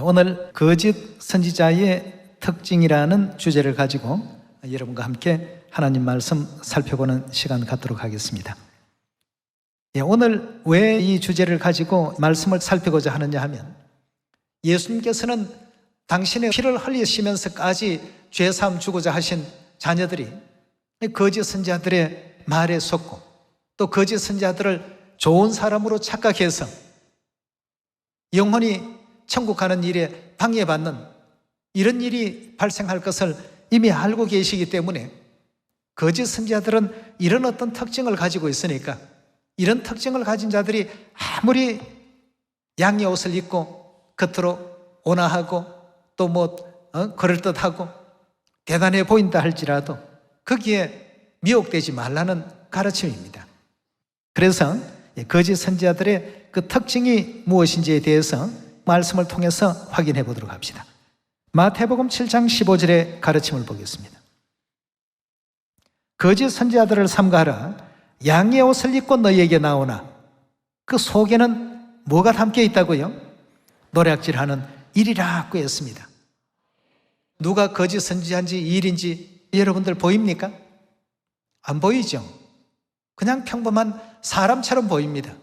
오늘 거짓 선지자의 특징이라는 주제를 가지고 여러분과 함께 하나님 말씀 살펴보는 시간 갖도록 하겠습니다. 오늘 왜 이 주제를 가지고 말씀을 살피고자 하느냐 하면, 예수님께서는 당신의 피를 흘리시면서까지 죄사함 주고자 하신 자녀들이 거짓 선지자들의 말에 속고, 또 거짓 선지자들을 좋은 사람으로 착각해서 영혼이 천국 가는 일에 방해받는 이런 일이 발생할 것을 이미 알고 계시기 때문에, 거짓 선지자들은 이런 어떤 특징을 가지고 있으니까, 이런 특징을 가진 자들이 아무리 양의 옷을 입고 겉으로 온화하고 또 그럴듯하고 대단해 보인다 할지라도 거기에 미혹되지 말라는 가르침입니다. 그래서 거짓 선지자들의 그 특징이 무엇인지에 대해서 말씀을 통해서 확인해 보도록 합시다. 마태복음 7장 15절의 가르침을 보겠습니다. 거짓 선지자들을 삼가하라. 양의 옷을 입고 너희에게 나오나 그 속에는 뭐가 담겨 있다고요? 노략질하는 일이라고 했습니다. 누가 거짓 선지자인지 일인지 여러분들 보입니까? 안 보이죠? 그냥 평범한 사람처럼 보입니다.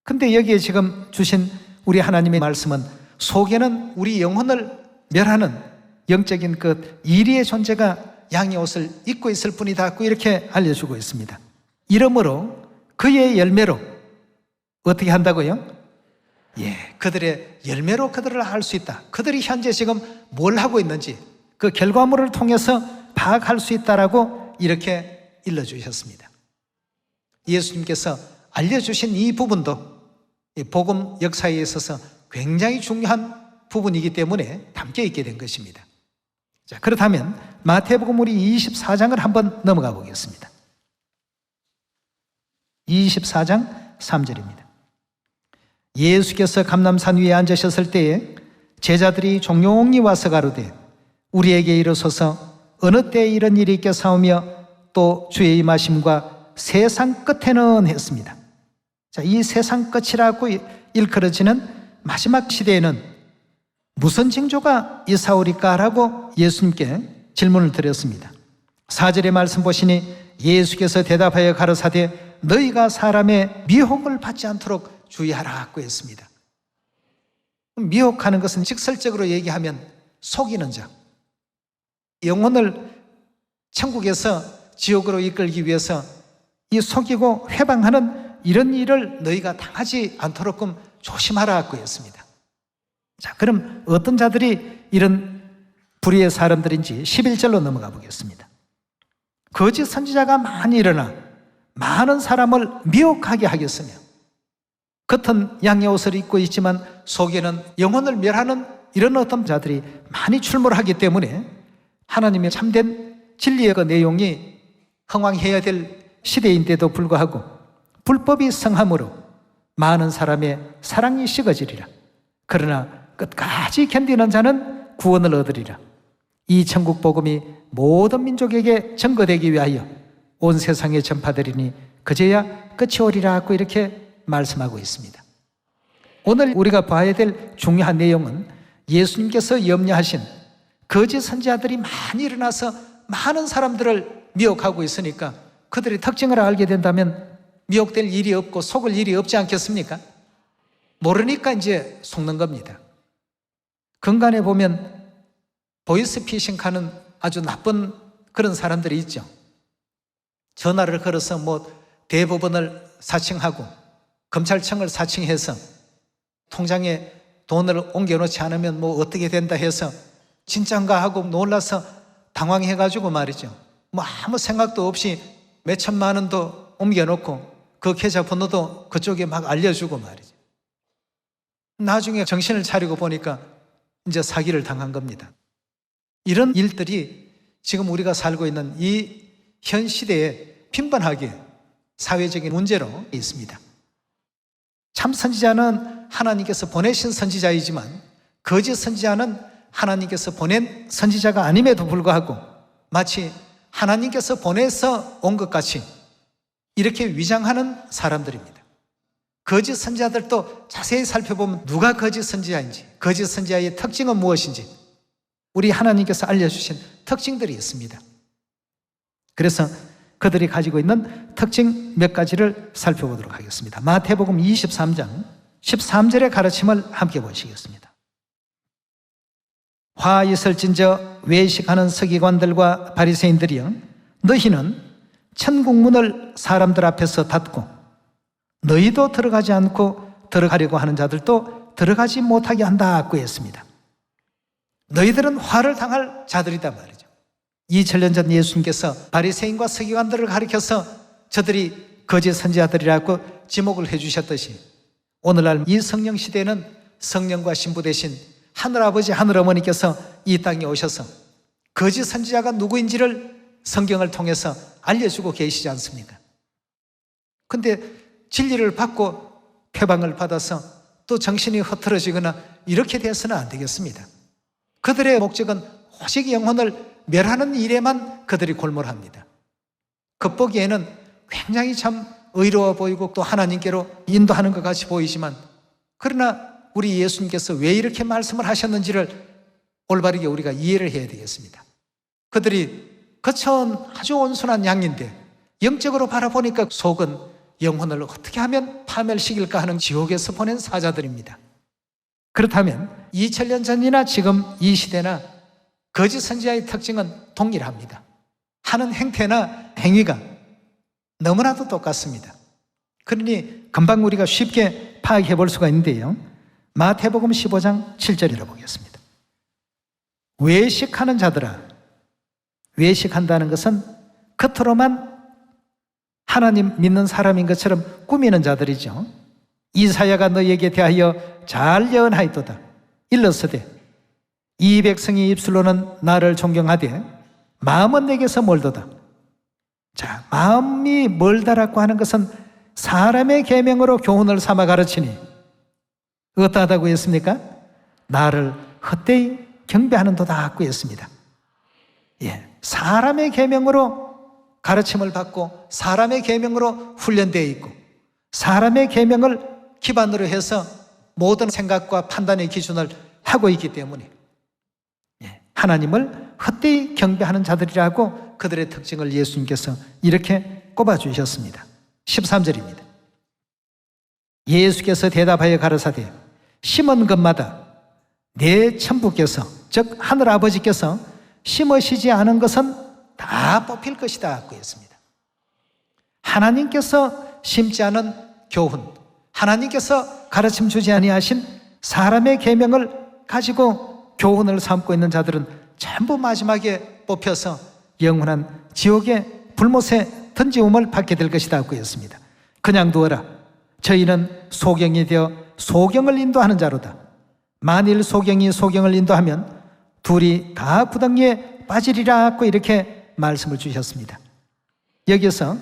근데 여기에 지금 주신 우리 하나님의 말씀은 속에는 우리 영혼을 멸하는 영적인 그 이리의 존재가 양의 옷을 입고 있을 뿐이다, 이렇게 알려주고 있습니다. 이러므로 그의 열매로 어떻게 한다고요? 그들의 열매로 그들을 알 수 있다. 그들이 현재 지금 뭘 하고 있는지 그 결과물을 통해서 파악할 수 있다라고 이렇게 일러주셨습니다. 예수님께서 알려주신 이 부분도 복음 역사에 있어서 굉장히 중요한 부분이기 때문에 담겨 있게 된 것입니다. 자, 그렇다면 마태복음 우리 24장을 한번 넘어가 보겠습니다. 24장 3절입니다. 예수께서 감람산 위에 앉으셨을 때에 제자들이 종용이 와서 가로되 우리에게 이르소서 어느 때에 이런 일이 있겠사오며 또 주의 임하심과 세상 끝에는 했습니다. 자, 이 세상 끝이라고 일컬어지는 마지막 시대에는 무슨 징조가 있사오리까라고 예수님께 질문을 드렸습니다. 4절의 말씀 보시니 예수께서 대답하여 가르사대 너희가 사람의 미혹을 받지 않도록 주의하라고 했습니다. 미혹하는 것은 직설적으로 얘기하면 속이는 자, 영혼을 천국에서 지옥으로 이끌기 위해서 이 속이고 회방하는 이런 일을 너희가 당하지 않도록 조심하라고 했습니다. 자, 그럼 어떤 자들이 이런 불의의 사람들인지 11절로 넘어가 보겠습니다. 거짓 선지자가 많이 일어나 많은 사람을 미혹하게 하겠으며 겉은 양의 옷을 입고 있지만 속에는 영혼을 멸하는 이런 어떤 자들이 많이 출몰하기 때문에 하나님의 참된 진리의 그 내용이 흥왕해야 될 시대인데도 불구하고 불법이 성함으로 많은 사람의 사랑이 식어지리라. 그러나 끝까지 견디는 자는 구원을 얻으리라. 이 천국 복음이 모든 민족에게 증거되기 위하여 온 세상에 전파되리니 그제야 끝이 오리라고 이렇게 말씀하고 있습니다. 오늘 우리가 봐야 될 중요한 내용은 예수님께서 염려하신 거짓 선지자들이 많이 일어나서 많은 사람들을 미혹하고 있으니까 그들의 특징을 알게 된다면 미혹될 일이 없고 속을 일이 없지 않겠습니까? 모르니까 이제 속는 겁니다. 근간에 보면 보이스피싱하는 아주 나쁜 그런 사람들이 있죠. 전화를 걸어서 대법원을 사칭하고 검찰청을 사칭해서 통장에 돈을 옮겨놓지 않으면 어떻게 된다 해서 진짠가 하고 놀라서 당황해가지고 말이죠. 아무 생각도 없이 몇 천만 원도 옮겨놓고 그 계좌번호도 그쪽에 막 알려주고 말이죠. 나중에 정신을 차리고 보니까 이제 사기를 당한 겁니다. 이런 일들이 지금 우리가 살고 있는 이 현 시대에 빈번하게 사회적인 문제로 있습니다. 참 선지자는 하나님께서 보내신 선지자이지만 거짓 선지자는 하나님께서 보낸 선지자가 아님에도 불구하고 마치 하나님께서 보내서 온 것 같이 이렇게 위장하는 사람들입니다. 거짓 선지자들도 자세히 살펴보면 누가 거짓 선지자인지, 거짓 선지자의 특징은 무엇인지 우리 하나님께서 알려주신 특징들이 있습니다. 그래서 그들이 가지고 있는 특징 몇 가지를 살펴보도록 하겠습니다. 마태복음 23장 13절의 가르침을 함께 보시겠습니다. 화 있을진저 외식하는 서기관들과 바리새인들이여, 너희는 천국문을 사람들 앞에서 닫고 너희도 들어가지 않고 들어가려고 하는 자들도 들어가지 못하게 한다고 했습니다. 너희들은 화를 당할 자들이다 말이죠. 2000년 전 예수님께서 바리새인과 서기관들을 가리켜서 저들이 거짓 선지자들이라고 지목을 해주셨듯이 오늘날 이 성령 시대에는 성령과 신부 대신 하늘아버지 하늘어머니께서 이 땅에 오셔서 거짓 선지자가 누구인지를 성경을 통해서 알려주고 계시지 않습니까? 근데 진리를 받고 표방을 받아서 또 정신이 흐트러지거나 이렇게 돼서는 안 되겠습니다. 그들의 목적은 오직 영혼을 멸하는 일에만 그들이 골몰합니다. 겉보기에는 굉장히 참 의로워 보이고 또 하나님께로 인도하는 것 같이 보이지만 그러나 우리 예수님께서 왜 이렇게 말씀을 하셨는지를 올바르게 우리가 이해를 해야 되겠습니다. 그들이 겉은 아주 온순한 양인데 영적으로 바라보니까 속은 영혼을 어떻게 하면 파멸시킬까 하는 지옥에서 보낸 사자들입니다. 그렇다면 2000년 전이나 지금 이 시대나 거짓 선지자의 특징은 동일합니다. 하는 행태나 행위가 너무나도 똑같습니다. 그러니 금방 우리가 쉽게 파악해 볼 수가 있는데요. 마태복음 15장 7절이라 보겠습니다. 외식하는 자들아, 외식한다는 것은 겉으로만 하나님 믿는 사람인 것처럼 꾸미는 자들이죠. 이사야가 너희에게 대하여 잘 예언하였도다. 일러서되 이 백성이 입술로는 나를 존경하되 마음은 내게서 멀도다. 자, 마음이 멀다라고 하는 것은 사람의 계명으로 교훈을 삼아 가르치니 어떠하다고 했습니까? 나를 헛되이 경배하는 도다고 했습니다. 예, 사람의 계명으로 가르침을 받고 사람의 계명으로 훈련되어 있고 사람의 계명을 기반으로 해서 모든 생각과 판단의 기준을 하고 있기 때문에 하나님을 헛되이 경배하는 자들이라고 그들의 특징을 예수님께서 이렇게 꼽아주셨습니다. 13절입니다. 예수께서 대답하여 가라사대 심은 것마다 내 천부께서 즉 하늘아버지께서 심으시지 않은 것은 다 뽑힐 것이다 고 했습니다. 하나님께서 심지 않은 교훈, 하나님께서 가르침 주지 아니하신 사람의 계명을 가지고 교훈을 삼고 있는 자들은 전부 마지막에 뽑혀서 영원한 지옥의 불못에 던지움을 받게 될 것이다 고 했습니다. 그냥 두어라. 저희는 소경이 되어 소경을 인도하는 자로다. 만일 소경이 소경을 인도하면 둘이 다 구덩이에 빠지리라 고 이렇게 말씀을 주셨습니다. 여기서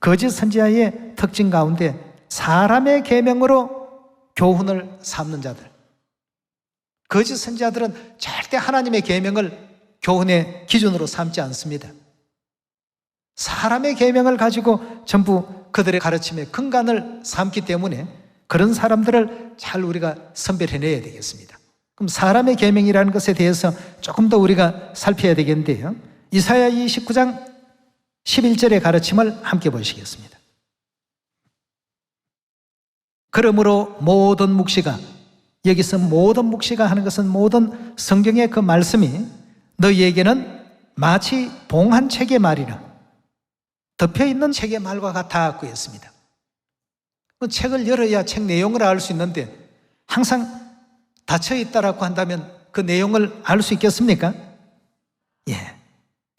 거짓 선지자의 특징 가운데 사람의 계명으로 교훈을 삼는 자들, 거짓 선지자들은 절대 하나님의 계명을 교훈의 기준으로 삼지 않습니다. 사람의 계명을 가지고 전부 그들의 가르침의 근간을 삼기 때문에 그런 사람들을 잘 우리가 선별해내야 되겠습니다. 그럼 사람의 계명이라는 것에 대해서 조금 더 우리가 살펴야 되겠는데요. 이사야 29장 11절의 가르침을 함께 보시겠습니다. 그러므로 모든 묵시가, 여기서 모든 묵시가 하는 것은 모든 성경의 그 말씀이 너희에게는 마치 봉한 책의 말이라, 덮여있는 책의 말과 같다고 했습니다. 그 책을 열어야 책 내용을 알 수 있는데 항상 닫혀있다라고 한다면 그 내용을 알 수 있겠습니까? 예.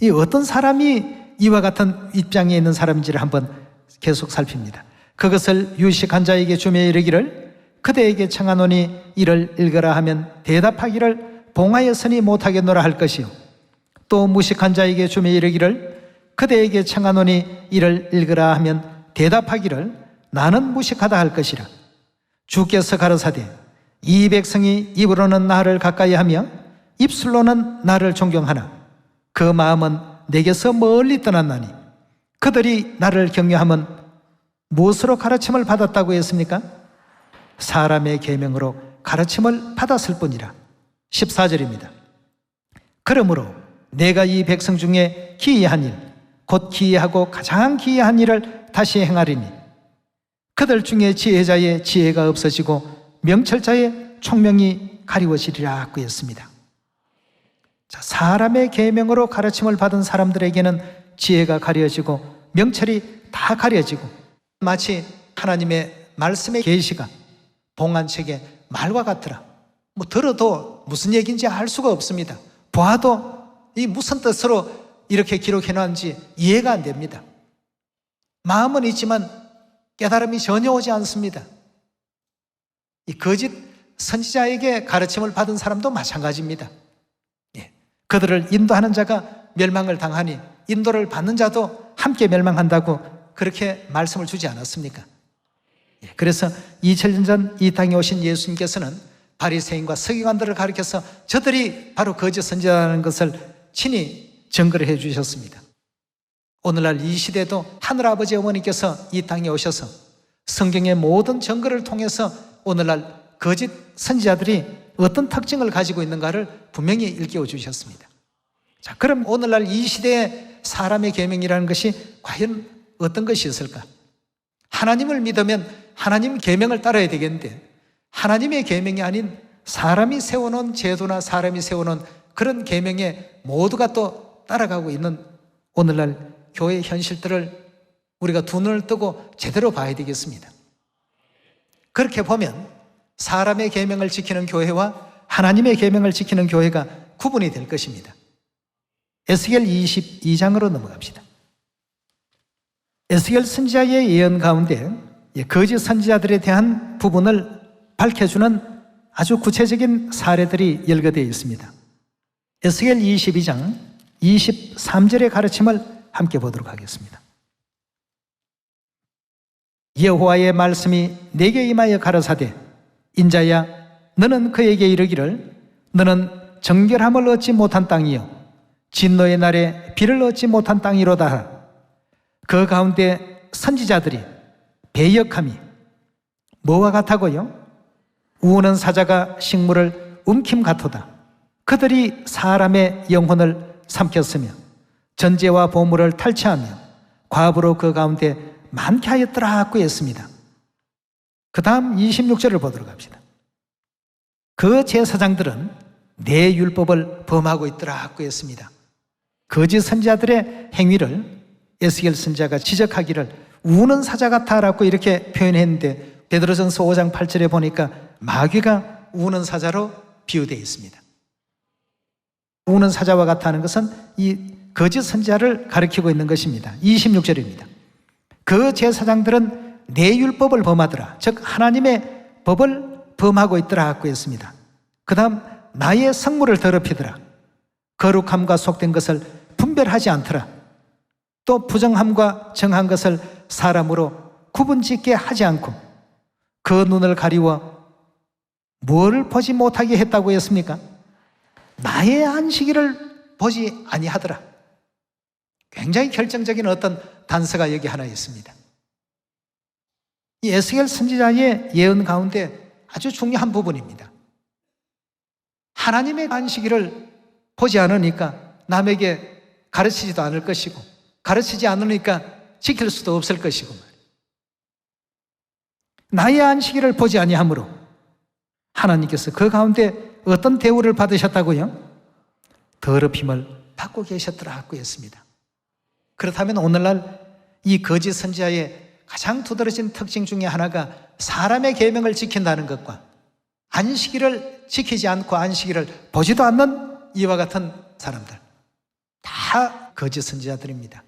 이 어떤 사람이 이와 같은 입장에 있는 사람인지를 한번 계속 살핍니다. 그것을 유식한 자에게 주며 이르기를 그대에게 청하노니 이를 읽으라 하면 대답하기를 봉하였으니 못하겠노라 할 것이요, 또 무식한 자에게 주며 이르기를 그대에게 청하노니 이를 읽으라 하면 대답하기를 나는 무식하다 할 것이라. 주께서 가라사대 이 백성이 입으로는 나를 가까이하며 입술로는 나를 존경하나 그 마음은 내게서 멀리 떠났나니 그들이 나를 경외함은 무엇으로 가르침을 받았다고 했습니까? 사람의 계명으로 가르침을 받았을 뿐이라. 14절입니다. 그러므로 내가 이 백성 중에 기이한 일, 곧 기이하고 가장 기이한 일을 다시 행하리니 그들 중에 지혜자의 지혜가 없어지고 명철자의 총명이 가리워지리라 하였습니다. 자, 사람의 계명으로 가르침을 받은 사람들에게는 지혜가 가려지고 명철이 다 가려지고 마치 하나님의 말씀의 계시가 봉안책의 말과 같더라. 들어도 무슨 얘기인지 알 수가 없습니다. 보아도 이 무슨 뜻으로 이렇게 기록해 놨는지 이해가 안 됩니다. 마음은 있지만 깨달음이 전혀 오지 않습니다. 이 거짓 선지자에게 가르침을 받은 사람도 마찬가지입니다. 그들을 인도하는 자가 멸망을 당하니 인도를 받는 자도 함께 멸망한다고 그렇게 말씀을 주지 않았습니까? 그래서 2000년 전 이 땅에 오신 예수님께서는 바리새인과 서기관들을 가리켜서 저들이 바로 거짓 선지자라는 것을 친히 증거를 해 주셨습니다. 오늘날 이 시대도 하늘아버지 어머니께서 이 땅에 오셔서 성경의 모든 증거를 통해서 오늘날 거짓 선지자들이 어떤 특징을 가지고 있는가를 분명히 일깨워 주셨습니다. 자, 그럼 오늘날 이 시대의 사람의 계명이라는 것이 과연 어떤 것이 있을까? 하나님을 믿으면 하나님 계명을 따라야 되겠는데 하나님의 계명이 아닌 사람이 세워놓은 제도나 사람이 세워놓은 그런 계명에 모두가 또 따라가고 있는 오늘날 교회 현실들을 우리가 두 눈을 뜨고 제대로 봐야 되겠습니다. 그렇게 보면 사람의 계명을 지키는 교회와 하나님의 계명을 지키는 교회가 구분이 될 것입니다. 에스겔 22장으로 넘어갑시다. 에스겔 선지자의 예언 가운데 거짓 선지자들에 대한 부분을 밝혀주는 아주 구체적인 사례들이 열거되어 있습니다. 에스겔 22장 23절의 가르침을 함께 보도록 하겠습니다. 여호와의 말씀이 내게 임하여 가라사대 인자야 너는 그에게 이르기를 너는 정결함을 얻지 못한 땅이요 진노의 날에 비를 얻지 못한 땅이로다. 그 가운데 선지자들이 배역함이 뭐와 같다고요? 우는 사자가 식물을 움킴 같도다. 그들이 사람의 영혼을 삼켰으며 전제와 보물을 탈취하며 과부로 그 가운데 많게 하였더라 고 했습니다. 그 다음 26절을 보도록 합시다. 그 제사장들은 내 율법을 범하고 있더라 고 했습니다. 거짓 선지자들의 행위를 에스겔 선지자가 지적하기를 우는 사자 같아라고 이렇게 표현했는데 베드로전서 5장 8절에 보니까 마귀가 우는 사자로 비유되어 있습니다. 우는 사자와 같다는 것은 이 거짓 선지자를 가리키고 있는 것입니다. 26절입니다. 그 제사장들은 내 율법을 범하더라. 즉 하나님의 법을 범하고 있더라 하고 했습니다. 그 다음 나의 성물을 더럽히더라. 거룩함과 속된 것을 분별하지 않더라. 또 부정함과 정한 것을 사람으로 구분짓게 하지 않고 그 눈을 가리워 뭘 보지 못하게 했다고 했습니까? 나의 안식일을 보지 아니하더라. 굉장히 결정적인 어떤 단서가 여기 하나 있습니다. 이 에스겔 선지자의 예언 가운데 아주 중요한 부분입니다. 하나님의 안식일을 보지 않으니까 남에게 가르치지도 않을 것이고 가르치지 않으니까 지킬 수도 없을 것이고 나의 안식일을 보지 아니하므로 하나님께서 그 가운데 어떤 대우를 받으셨다고요? 더럽힘을 받고 계셨더라고 했습니다. 그렇다면 오늘날 이 거짓 선지자의 가장 두드러진 특징 중에 하나가 사람의 계명을 지킨다는 것과 안식일을 지키지 않고 안식일을 보지도 않는 이와 같은 사람들 다 거짓 선지자들입니다.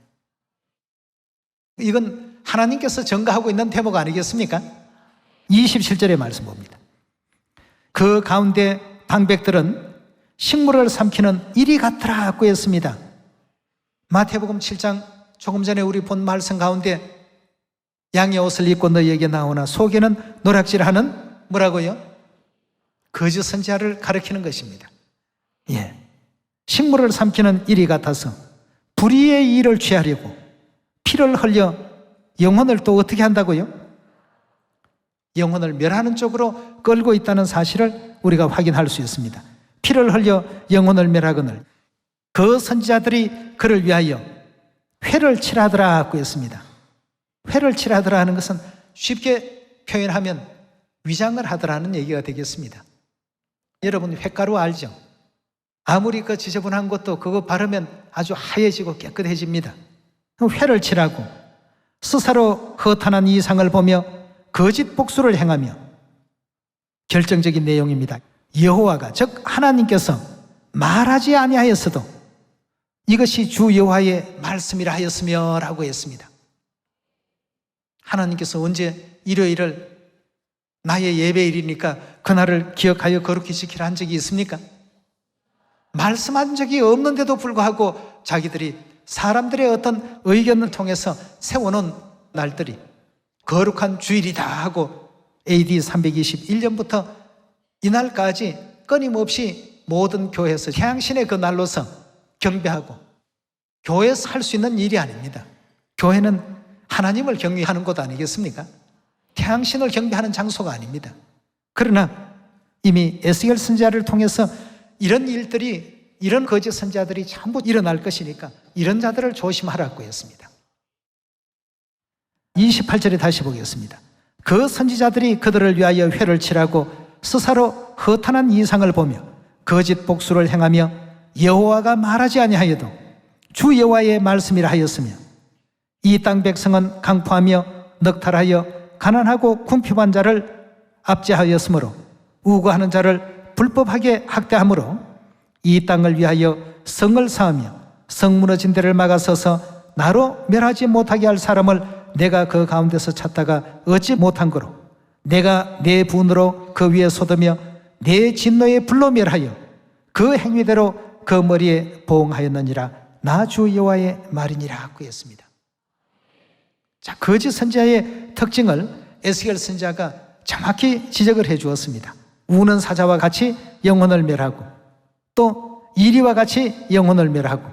이건 하나님께서 전가하고 있는 대목 아니겠습니까? 27절의 말씀 봅니다. 그 가운데 방백들은 식물을 삼키는 이리 같더라고 했습니다. 마태복음 7장 조금 전에 우리 본 말씀 가운데 양의 옷을 입고 너희에게 나오나 속에는 노략질하는 뭐라고요? 거짓 선지자를 가리키는 것입니다. 예, 식물을 삼키는 이리 같아서 불의의 일을 취하려고 피를 흘려 영혼을 또 어떻게 한다고요? 영혼을 멸하는 쪽으로 끌고 있다는 사실을 우리가 확인할 수 있습니다. 피를 흘려 영혼을 멸하거늘 그 선지자들이 그를 위하여 회를 칠하더라고 했습니다. 회를 칠하더라 하는 것은 쉽게 표현하면 위장을 하더라는 얘기가 되겠습니다. 여러분 회가루 알죠? 아무리 그 지저분한 것도 그거 바르면 아주 하얘지고 깨끗해집니다. 회를 칠하고 스스로 허탄한 이상을 보며 거짓 복수를 행하며 결정적인 내용입니다. 여호와가 즉 하나님께서 말하지 아니하였어도 이것이 주 여호와의 말씀이라 하였으며 라고 했습니다. 하나님께서 언제 일요일을 나의 예배일이니까 그날을 기억하여 거룩히 지키라 한 적이 있습니까? 말씀한 적이 없는데도 불구하고 자기들이 사람들의 어떤 의견을 통해서 세워놓은 날들이 거룩한 주일이다 하고 AD 321년부터 이날까지 끊임없이 모든 교회에서 태양신의 그 날로서 경배하고 교회에서 할 수 있는 일이 아닙니다. 교회는 하나님을 경외하는 곳 아니겠습니까? 태양신을 경배하는 장소가 아닙니다. 그러나 이미 에스겔 선지자를 통해서 이런 일들이, 이런 거짓 선지자들이 전부 일어날 것이니까 이런 자들을 조심하라고 했습니다. 28절에 다시 보겠습니다. 그 선지자들이 그들을 위하여 회를 칠하고 스스로 허탄한 이상을 보며 거짓 복수를 행하며 여호와가 말하지 아니하여도 주 여호와의 말씀이라 하였으며 이 땅 백성은 강포하며 넉탈하여 가난하고 궁핍한 자를 압제하였으므로 우고하는 자를 불법하게 학대하므로 이 땅을 위하여 성을 쌓으며 성 무너진 데를 막아서서 나로 멸하지 못하게 할 사람을 내가 그 가운데서 찾다가 얻지 못한 거로 내가 내 분으로 그 위에 쏟으며 내 진노에 불로 멸하여 그 행위대로 그 머리에 보응하였느니라 나 주 여호와의 말이니라 하고 했습니다. 자, 거짓 선지자의 특징을 에스겔 선지자가 정확히 지적을 해 주었습니다. 우는 사자와 같이 영혼을 멸하고 또 이리와 같이 영혼을 멸하고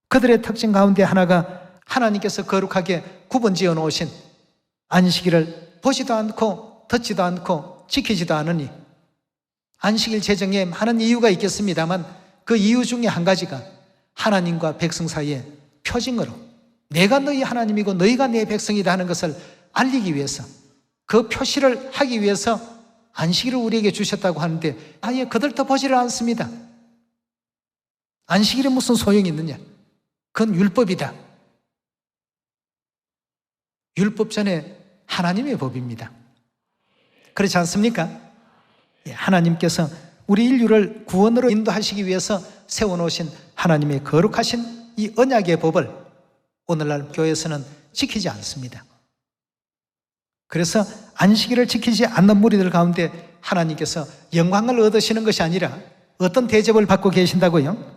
그들의 특징 가운데 하나가 하나님께서 거룩하게 구분 지어 놓으신 안식일을 보지도 않고 듣지도 않고 지키지도 않으니 안식일 제정에 많은 이유가 있겠습니다만 그 이유 중에 한 가지가 하나님과 백성 사이의 표징으로 내가 너희 하나님이고 너희가 내 백성이다 하는 것을 알리기 위해서 그 표시를 하기 위해서 안식일을 우리에게 주셨다고 하는데 아예 그들도 보지를 않습니다. 안식일에 무슨 소용이 있느냐? 그건 율법이다. 율법 전에 하나님의 법입니다. 그렇지 않습니까? 하나님께서 우리 인류를 구원으로 인도하시기 위해서 세워놓으신 하나님의 거룩하신 이 언약의 법을 오늘날 교회에서는 지키지 않습니다. 그래서 안식일을 지키지 않는 무리들 가운데 하나님께서 영광을 얻으시는 것이 아니라 어떤 대접을 받고 계신다고요?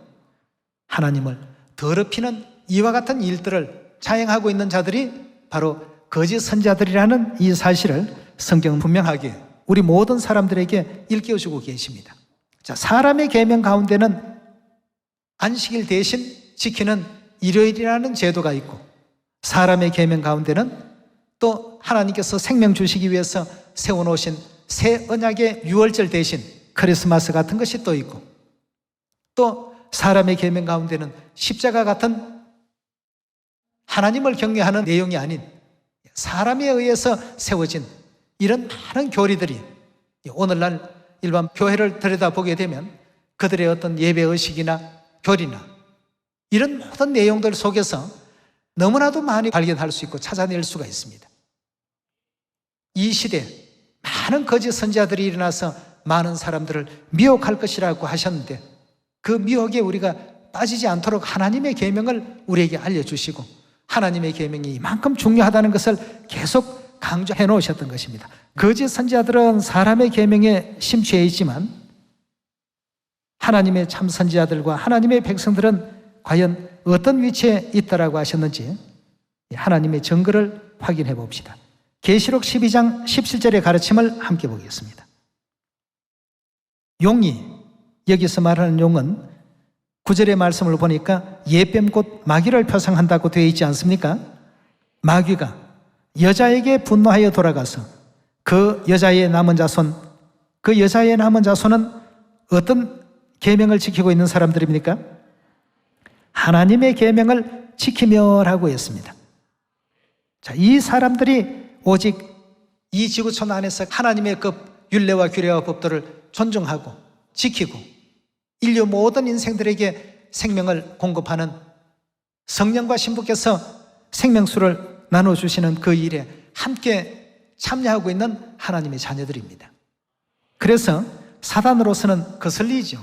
하나님을 더럽히는 이와 같은 일들을 자행하고 있는 자들이 바로 거짓 선지자들이라는 이 사실을 성경은 분명하게 우리 모든 사람들에게 일깨워주고 계십니다. 자, 사람의 계명 가운데는 안식일 대신 지키는 일요일이라는 제도가 있고 사람의 계명 가운데는 또 하나님께서 생명 주시기 위해서 세워놓으신 새 언약의 유월절 대신 크리스마스 같은 것이 또 있고 또 사람의 계명 가운데는 십자가 같은 하나님을 경외하는 내용이 아닌 사람에 의해서 세워진 이런 많은 교리들이 오늘날 일반 교회를 들여다보게 되면 그들의 어떤 예배의식이나 교리나 이런 모든 내용들 속에서 너무나도 많이 발견할 수 있고 찾아낼 수가 있습니다. 이 시대에 많은 거짓 선지자들이 일어나서 많은 사람들을 미혹할 것이라고 하셨는데 그 미혹에 우리가 빠지지 않도록 하나님의 계명을 우리에게 알려주시고 하나님의 계명이 이만큼 중요하다는 것을 계속 강조해 놓으셨던 것입니다. 거짓 선지자들은 사람의 계명에 심취해 있지만 하나님의 참 선지자들과 하나님의 백성들은 과연 어떤 위치에 있다라고 하셨는지 하나님의 증거를 확인해 봅시다. 계시록 12장 17절의 가르침을 함께 보겠습니다. 용이, 여기서 말하는 용은 9절의 말씀을 보니까 예뱀 곧 마귀를 표상한다고 되어 있지 않습니까? 마귀가 여자에게 분노하여 돌아가서 그 여자의 남은 자손, 그 여자의 남은 자손은 어떤 계명을 지키고 있는 사람들입니까? 하나님의 계명을 지키며라고 했습니다. 자, 이 사람들이 오직 이 지구촌 안에서 하나님의 그 율례와 규례와 법도를 존중하고 지키고 인류 모든 인생들에게 생명을 공급하는 성령과 신부께서 생명수를 나눠주시는 그 일에 함께 참여하고 있는 하나님의 자녀들입니다. 그래서 사단으로서는 거슬리죠.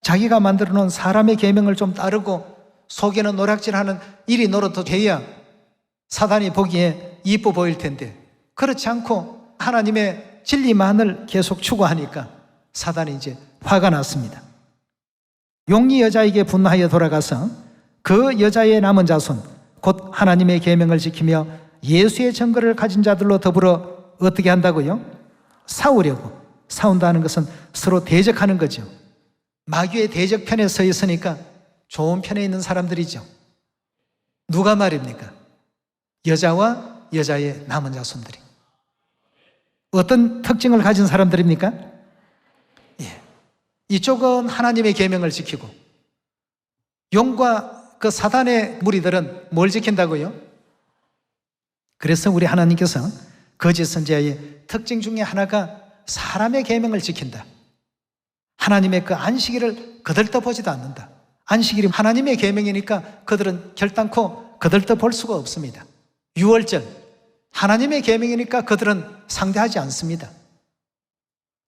자기가 만들어 놓은 사람의 계명을 좀 따르고 속에는 노략질하는 일이 노릇도 돼야 사단이 보기에 이뻐 보일 텐데, 그렇지 않고 하나님의 진리만을 계속 추구하니까 사단이 이제 화가 났습니다. 용이 여자에게 분노하여 돌아가서 그 여자의 남은 자손 곧 하나님의 계명을 지키며 예수의 증거를 가진 자들로 더불어 어떻게 한다고요? 싸우려고. 싸운다는 것은 서로 대적하는 거죠. 마귀의 대적편에 서 있으니까 좋은 편에 있는 사람들이죠. 누가 말입니까? 여자와 여자의 남은 자손들이. 어떤 특징을 가진 사람들입니까? 예. 이쪽은 하나님의 계명을 지키고, 용과 그 사단의 무리들은 뭘 지킨다고요? 그래서 우리 하나님께서 거짓 선지자의 특징 중에 하나가 사람의 계명을 지킨다. 하나님의 그 안식일을 거들떠보지도 않는다. 안식일이 하나님의 계명이니까 그들은 결단코 거들떠볼 수가 없습니다. 유월절, 하나님의 계명이니까 그들은 상대하지 않습니다.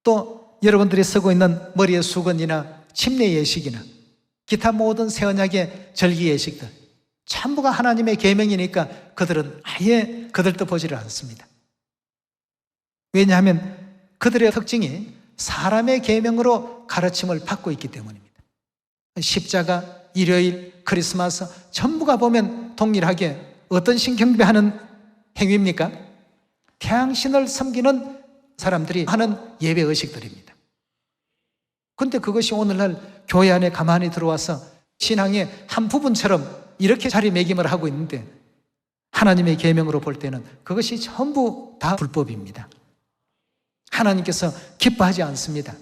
또 여러분들이 쓰고 있는 머리의 수건이나 침례 예식이나 기타 모든 새 언약의 절기 예식들, 전부가 하나님의 계명이니까 그들은 아예 거들떠보지를 않습니다. 왜냐하면 그들의 특징이 사람의 계명으로 가르침을 받고 있기 때문입니다. 십자가, 일요일, 크리스마스 전부가 보면 동일하게 어떤 신 경배하는 행위입니까? 태양신을 섬기는 사람들이 하는 예배 의식들입니다. 그런데 그것이 오늘날 교회 안에 가만히 들어와서 신앙의 한 부분처럼 이렇게 자리매김을 하고 있는데, 하나님의 계명으로 볼 때는 그것이 전부 다 불법입니다. 하나님께서 기뻐하지 않습니다.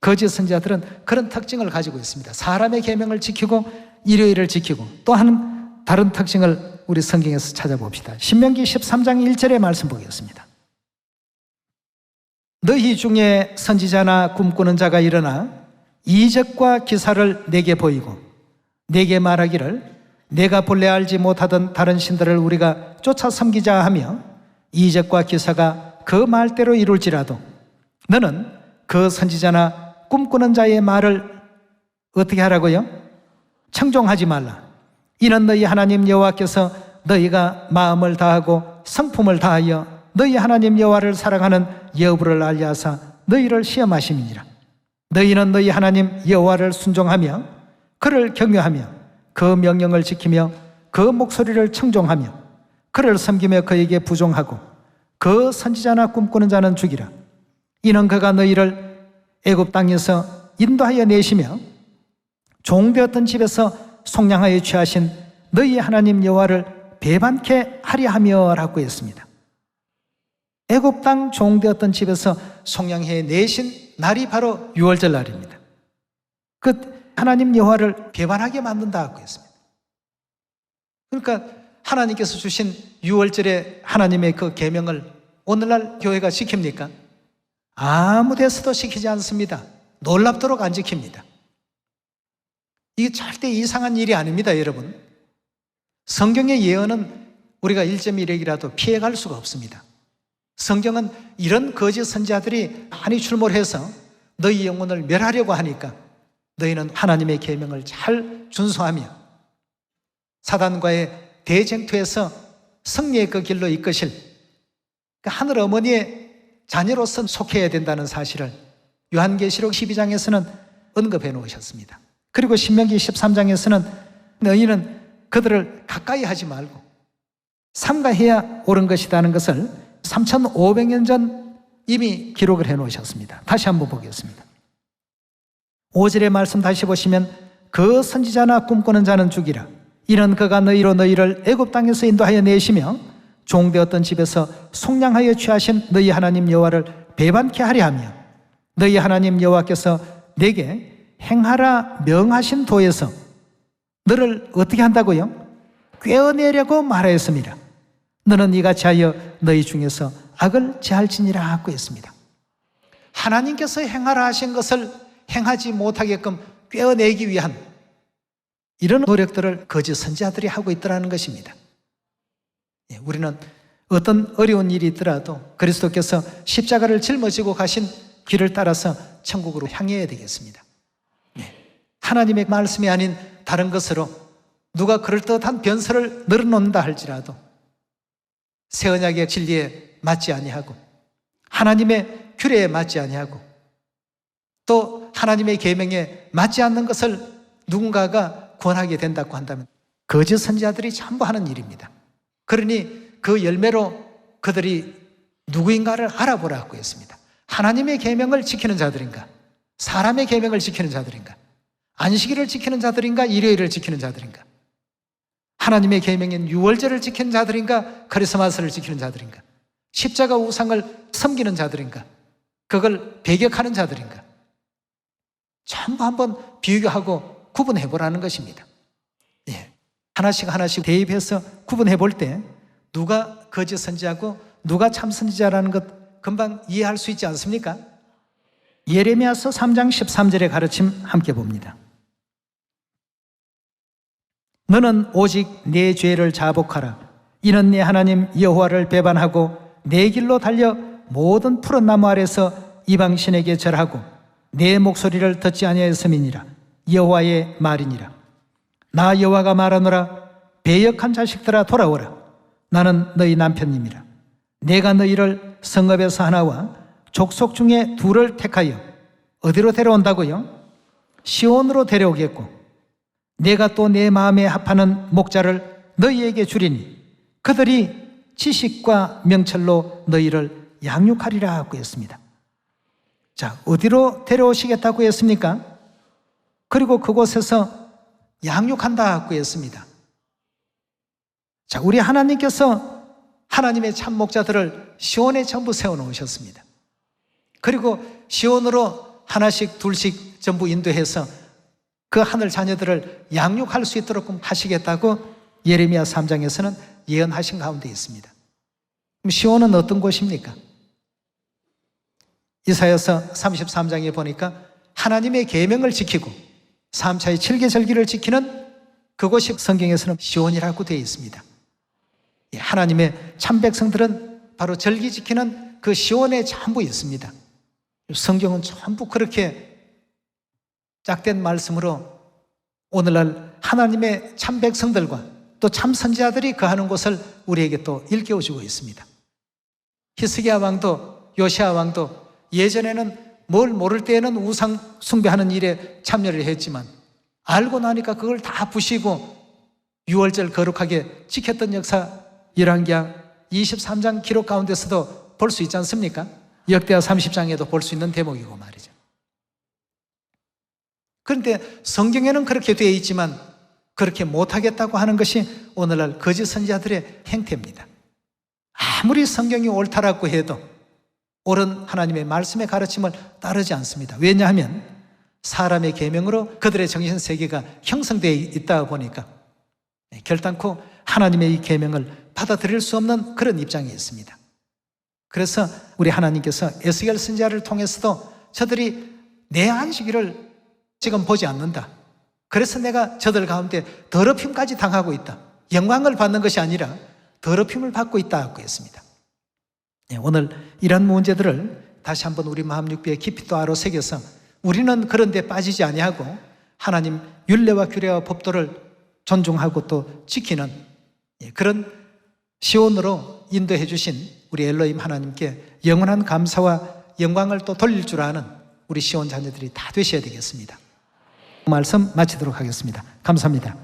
거짓 선지자들은 그런 특징을 가지고 있습니다. 사람의 계명을 지키고 일요일을 지키고, 또 다른 특징을 우리 성경에서 찾아봅시다. 신명기 13장 1절의 말씀 보겠습니다. 너희 중에 선지자나 꿈꾸는 자가 일어나 이적과 기사를 내게 보이고 내게 말하기를 내가 본래 알지 못하던 다른 신들을 우리가 쫓아 섬기자 하며 이적과 기사가 그 말대로 이룰지라도 너는 그 선지자나 꿈꾸는 자의 말을 어떻게 하라고요? 청종하지 말라. 이는 너희 하나님 여호와께서 너희가 마음을 다하고 성품을 다하여 너희 하나님 여호와를 사랑하는 여부를 알려 하사 너희를 시험하심이니라. 너희는 너희 하나님 여호와를 순종하며 그를 경외하며 그 명령을 지키며 그 목소리를 청종하며 그를 섬기며 그에게 부종하고 그 선지자나 꿈꾸는 자는 죽이라. 이는 그가 너희를 애굽 땅에서 인도하여 내시며 종되었던 집에서 속량하여 취하신 너희 하나님 여호와를 배반케 하려 함이라고 했습니다. 애굽 땅 종되었던 집에서 속량해 내신 날이 바로 유월절 날입니다. 그 하나님 여호와를 배반하게 만든다고 했습니다. 그러니까 하나님께서 주신 유월절에 하나님의 그 계명을 오늘날 교회가 지킵니까? 아무 데서도 지키지 않습니다. 놀랍도록 안 지킵니다. 이게 절대 이상한 일이 아닙니다, 여러분. 성경의 예언은 우리가 1.1핵이라도 피해갈 수가 없습니다. 성경은 이런 거짓 선지자들이 많이 출몰해서 너희 영혼을 멸하려고 하니까 너희는 하나님의 계명을 잘 준수하며 사단과의 대쟁투에서 승리의 그 길로 이끄실 그 하늘 어머니의 자녀로서 속해야 된다는 사실을 요한계시록 12장에서는 언급해 놓으셨습니다. 그리고 신명기 13장에서는 너희는 그들을 가까이 하지 말고 삼가해야 옳은 것이라는 것을 3500년 전 이미 기록을 해 놓으셨습니다. 다시 한번 보겠습니다. 5절의 말씀 다시 보시면 그 선지자나 꿈꾸는 자는 죽이라. 이는 그가 너희를 애굽 땅에서 인도하여 내시며 종되었던 집에서 속량하여 취하신 너희 하나님 여호와를 배반케 하려 하며 너희 하나님 여호와께서 내게 행하라 명하신 도에서 너를 어떻게 한다고요? 꿰어내려고 말하였습니다. 너는 이같이 하여 너희 중에서 악을 제할지니라 하고 했습니다. 하나님께서 행하라 하신 것을 행하지 못하게끔 꿰어내기 위한 이런 노력들을 거짓 선지자들이 하고 있더라는 것입니다. 우리는 어떤 어려운 일이 있더라도 그리스도께서 십자가를 짊어지고 가신 길을 따라서 천국으로 향해야 되겠습니다. 하나님의 말씀이 아닌 다른 것으로 누가 그럴듯한 변설을 늘어놓는다 할지라도 새 언약의 진리에 맞지 아니하고 하나님의 규례에 맞지 아니하고 또 하나님의 계명에 맞지 않는 것을 누군가가 권하게 된다고 한다면 거짓 선지자들이 전부 하는 일입니다. 그러니 그 열매로 그들이 누구인가를 알아보라고 했습니다. 하나님의 계명을 지키는 자들인가? 사람의 계명을 지키는 자들인가? 안식일을 지키는 자들인가? 일요일을 지키는 자들인가? 하나님의 계명인 유월절을 지키는 자들인가? 크리스마스를 지키는 자들인가? 십자가 우상을 섬기는 자들인가? 그걸 배격하는 자들인가? 전부 한번 비교하고 구분해 보라는 것입니다. 하나씩 대입해서 구분해 볼 때 누가 거짓 선지자고 누가 참 선지자라는 것 금방 이해할 수 있지 않습니까? 예레미야서 3장 13절의 가르침 함께 봅니다. 너는 오직 내 죄를 자복하라. 이는 내 하나님 여호와를 배반하고 내 길로 달려 모든 푸른 나무 아래서 이방신에게 절하고 내 목소리를 듣지 아니하였음이니라. 여호와의 말이니라. 나 여호와가 말하노라. 배역한 자식들아 돌아오라. 나는 너희 남편님이라. 내가 너희를 성읍에서 하나와 족속 중에 둘을 택하여 어디로 데려온다고요? 시온으로 데려오겠고 내가 또 내 마음에 합하는 목자를 너희에게 주리니 그들이 지식과 명철로 너희를 양육하리라 하고 했습니다. 자, 어디로 데려오시겠다고 했습니까? 그리고 그곳에서 양육한다 하고 했습니다. 자, 우리 하나님께서 하나님의 참 목자들을 시온에 전부 세워놓으셨습니다. 그리고 시온으로 하나씩 둘씩 전부 인도해서 그 하늘 자녀들을 양육할 수 있도록 하시겠다고 예레미야 3장에서는 예언하신 가운데 있습니다. 그럼 시온은 어떤 곳입니까? 이사야서 33장에 보니까 하나님의 계명을 지키고 3차의 7계절기를 지키는 그곳이 성경에서는 시온이라고 되어 있습니다. 하나님의 참 백성들은 바로 절기 지키는 그 시온에 전부 있습니다. 성경은 전부 그렇게 짝된 말씀으로 오늘날 하나님의 참 백성들과 또 참 선지자들이 거하는 곳을 우리에게 또 일깨워주고 있습니다. 히스기야 왕도 요시야 왕도 예전에는 뭘 모를 때에는 우상 숭배하는 일에 참여를 했지만 알고 나니까 그걸 다 부시고 유월절 거룩하게 지켰던 역사 열왕기하 23장 기록 가운데서도 볼 수 있지 않습니까? 역대하 30장에도 볼 수 있는 대목이고 말이죠. 그런데 성경에는 그렇게 되어 있지만 그렇게 못하겠다고 하는 것이 오늘날 거짓 선지자들의 행태입니다. 아무리 성경이 옳다라고 해도 옳은 하나님의 말씀의 가르침을 따르지 않습니다. 왜냐하면 사람의 계명으로 그들의 정신세계가 형성되어 있다 보니까 결단코 하나님의 이 계명을 받아들일 수 없는 그런 입장이 있습니다. 그래서 우리 하나님께서 에스겔 선지자를 통해서도 저들이 내 안식일을 지금 보지 않는다. 그래서 내가 저들 가운데 더럽힘까지 당하고 있다. 영광을 받는 것이 아니라 더럽힘을 받고 있다고 했습니다. 오늘 이런 문제들을 다시 한번 우리 마음 육비에 깊이 또 알아 새겨서 우리는 그런 데 빠지지 아니하고 하나님 율례와 규례와 법도를 존중하고 또 지키는 그런 시온으로 인도해 주신 우리 엘로힘 하나님께 영원한 감사와 영광을 또 돌릴 줄 아는 우리 시온 자녀들이 다 되셔야 되겠습니다. 말씀 마치도록 하겠습니다. 감사합니다.